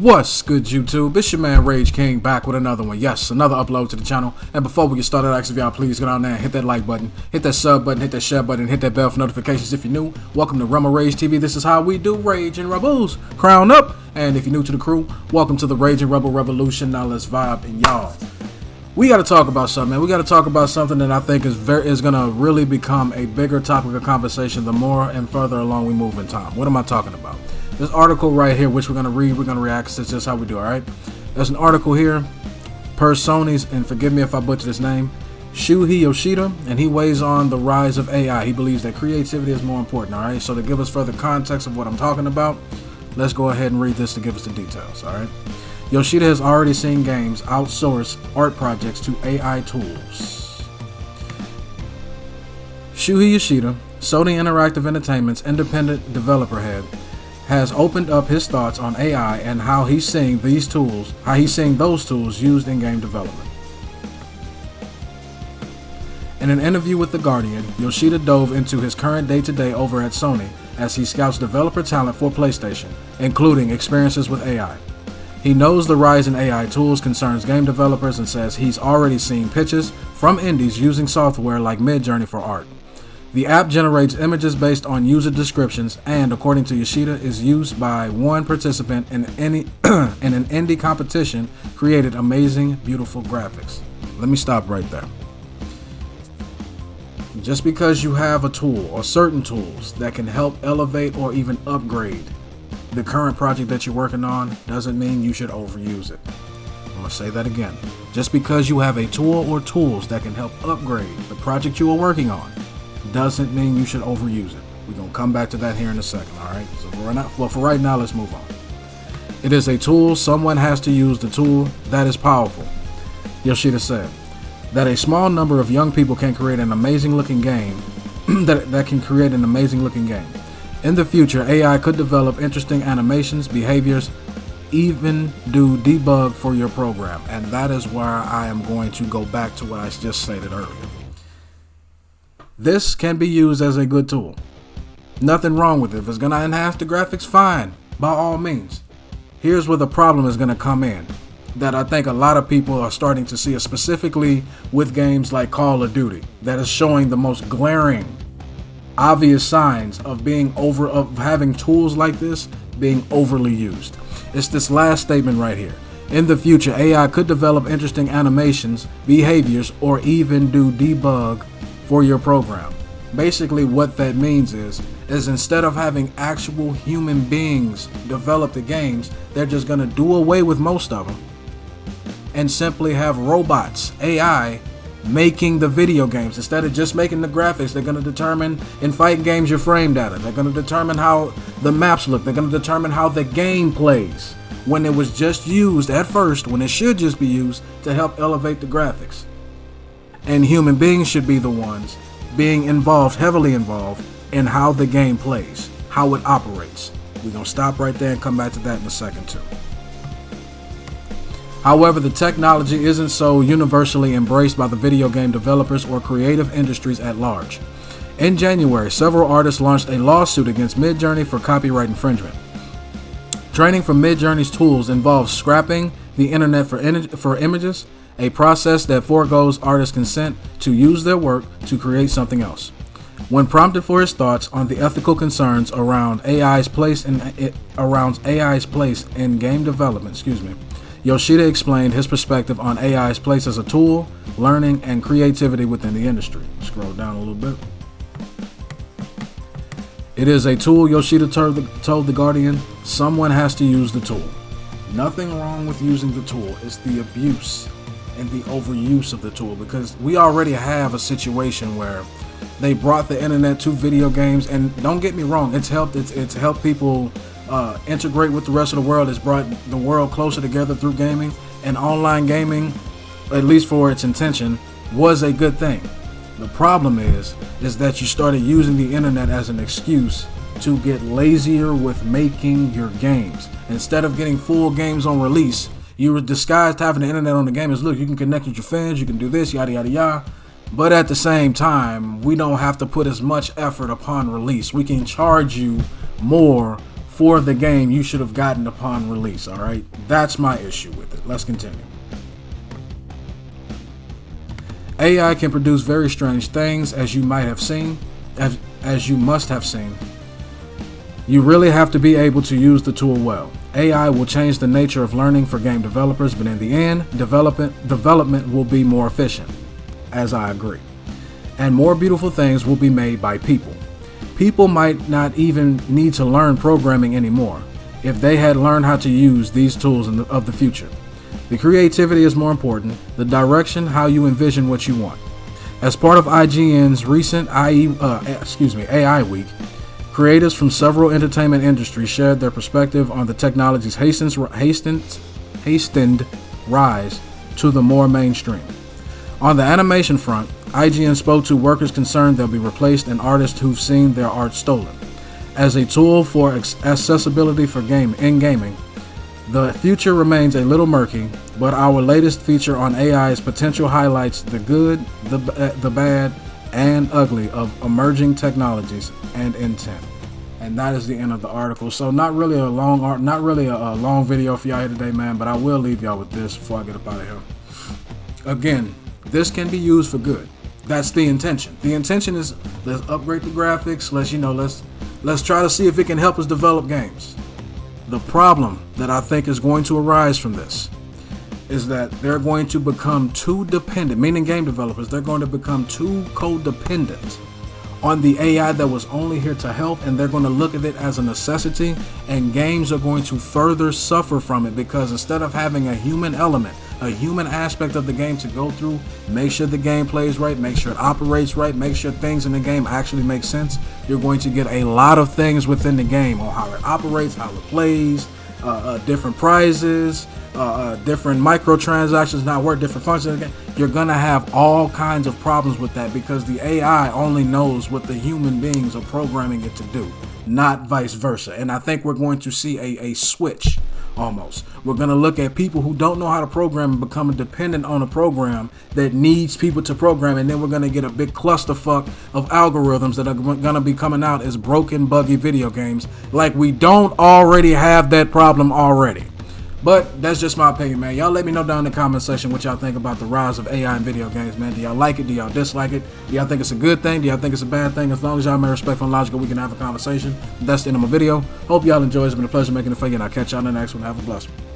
What's good, YouTube? It's your man Rage King back with another one. Yes, another upload to the channel. And before we get started, I ask if y'all please go down there and hit that like button, hit that sub button, hit that share button, hit that bell for notifications if you're new. Welcome to Rumble Rage TV. This is how we do Rage and Rebels. Crown up. And if you're new to the crew, welcome to the Rage and Rebel Revolution. Now let's vibe. And y'all, we got to talk about something, man. We got to talk about something that I think is going to really become a bigger topic of conversation the more and further along we move in time. What am I talking about? This article right here, which we're going to read, we're going to react, it's just how we do, all right? There's an article here, per Sony's, and forgive me if I butcher his name, Shuhei Yoshida, and he weighs on the rise of AI. He believes that creativity is more important, all right? So to give us further context of what I'm talking about, let's go ahead and read this to give us the details, all right? Yoshida has already seen games outsource art projects to AI tools. Shuhei Yoshida, Sony Interactive Entertainment's independent developer head, has opened up his thoughts on AI and how he's seeing those tools used in game development. In an interview with The Guardian, Yoshida dove into his current day-to-day over at Sony as he scouts developer talent for PlayStation, including experiences with AI. He knows the rise in AI tools concerns game developers and says he's already seen pitches from indies using software like Midjourney for art. The app generates images based on user descriptions and, according to Yoshida, is used by one participant in an indie competition, created amazing, beautiful graphics. Let me stop right there. Just because you have a tool or certain tools that can help elevate or even upgrade the current project that you're working on doesn't mean you should overuse it. I'm going to say that again. Just because you have a tool or tools that can help upgrade the project you are working on doesn't mean you should overuse it. We're going to come back to that here in a second, all right? So for right now, let's move on. It is a tool. Someone has to use the tool. That is powerful. Yoshida said that a small number of young people can create an amazing looking game that can create an amazing looking game. In the future, AI could develop interesting animations, behaviors, even do debug for your program. And that is where I am going to go back to what I just stated earlier. This can be used as a good tool. Nothing wrong with it. If it's going to enhance the graphics, fine, by all means. Here's where the problem is going to come in, that I think a lot of people are starting to see, specifically with games like Call of Duty, that is showing the most glaring, obvious signs of having tools like this being overly used. It's this last statement right here. In the future, AI could develop interesting animations, behaviors, or even do debug for your program. Basically what that means is instead of having actual human beings develop the games, they're just going to do away with most of them and simply have robots, AI, making the video games. Instead of just making the graphics, they're going to determine in fighting games your frame data. They're going to determine how the maps look. They're going to determine how the game plays, when it was just used at first, when it should just be used to help elevate the graphics. And human beings should be the ones being heavily involved in how the game plays, how it operates. We're going to stop right there and come back to that in a second too. However, the technology isn't so universally embraced by the video game developers or creative industries at large. In January, several artists launched a lawsuit against Midjourney for copyright infringement. Training from Midjourney's tools involves scrapping the internet for images, a process that foregoes artists' consent to use their work to create something else. When prompted for his thoughts on the ethical concerns around AI's place in game development, Yoshida explained his perspective on AI's place as a tool, learning, and creativity within the industry. Scroll down a little bit. It is a tool, Yoshida told The Guardian. Someone has to use the tool. Nothing wrong with using the tool. It's the abuse and the overuse of the tool, because we already have a situation where they brought the internet to video games, and don't get me wrong, it's helped people integrate with the rest of the world. It's brought the world closer together through gaming, and online gaming, at least for its intention, was a good thing. The problem is that you started using the internet as an excuse to get lazier with making your games. Instead of getting full games on release, you were disguised having the internet on the game as, look, you can connect with your fans, you can do this, yada, yada, yada. But at the same time, we don't have to put as much effort upon release. We can charge you more for the game you should have gotten upon release. All right, that's my issue with it. Let's continue. AI can produce very strange things, as you might have seen, as you must have seen. You really have to be able to use the tool well. AI will change the nature of learning for game developers, but in the end, development will be more efficient, as I agree. And more beautiful things will be made by people. People might not even need to learn programming anymore if they had learned how to use these tools of the future. The creativity is more important, the direction, how you envision what you want. As part of IGN's recent AI Week, creators from several entertainment industries shared their perspective on the technology's hastened rise to the more mainstream. On the animation front, IGN spoke to workers concerned they'll be replaced and artists who've seen their art stolen. As a tool for accessibility for gaming, the future remains a little murky, but our latest feature on AI's potential highlights the good, the bad, and ugly of emerging technologies and intent. And that is the end of the article. So not really a long video for y'all here today, man, but I will leave y'all with this before I get up out of here. Again, this can be used for good. That's the intention. The intention is, let's upgrade the graphics. Let's try to see if it can help us develop games. The problem that I think is going to arise from this is that they're going to become too dependent, meaning game developers, they're going to become too codependent on the AI that was only here to help, and they're going to look at it as a necessity, and games are going to further suffer from it because instead of having a human element, a human aspect of the game to go through, make sure the game plays right, make sure it operates right, make sure things in the game actually make sense, you're going to get a lot of things within the game on how it operates, how it plays, different prizes, different microtransactions not work, different functions of the game. You're gonna have all kinds of problems with that because the AI only knows what the human beings are programming it to do, not vice versa. And I think we're going to see a switch almost. We're going to look at people who don't know how to program and become dependent on a program that needs people to program, and then we're going to get a big clusterfuck of algorithms that are going to be coming out as broken, buggy video games, like we don't already have that problem already. But that's just my opinion, man. Y'all let me know down in the comment section what y'all think about the rise of AI in video games, man. Do y'all like it? Do y'all dislike it? Do y'all think it's a good thing? Do y'all think it's a bad thing? As long as y'all remain respectful and logical, we can have a conversation. That's the end of my video. Hope y'all enjoy. It's been a pleasure making it for you, and I'll catch y'all in the next one. Have a blessed one.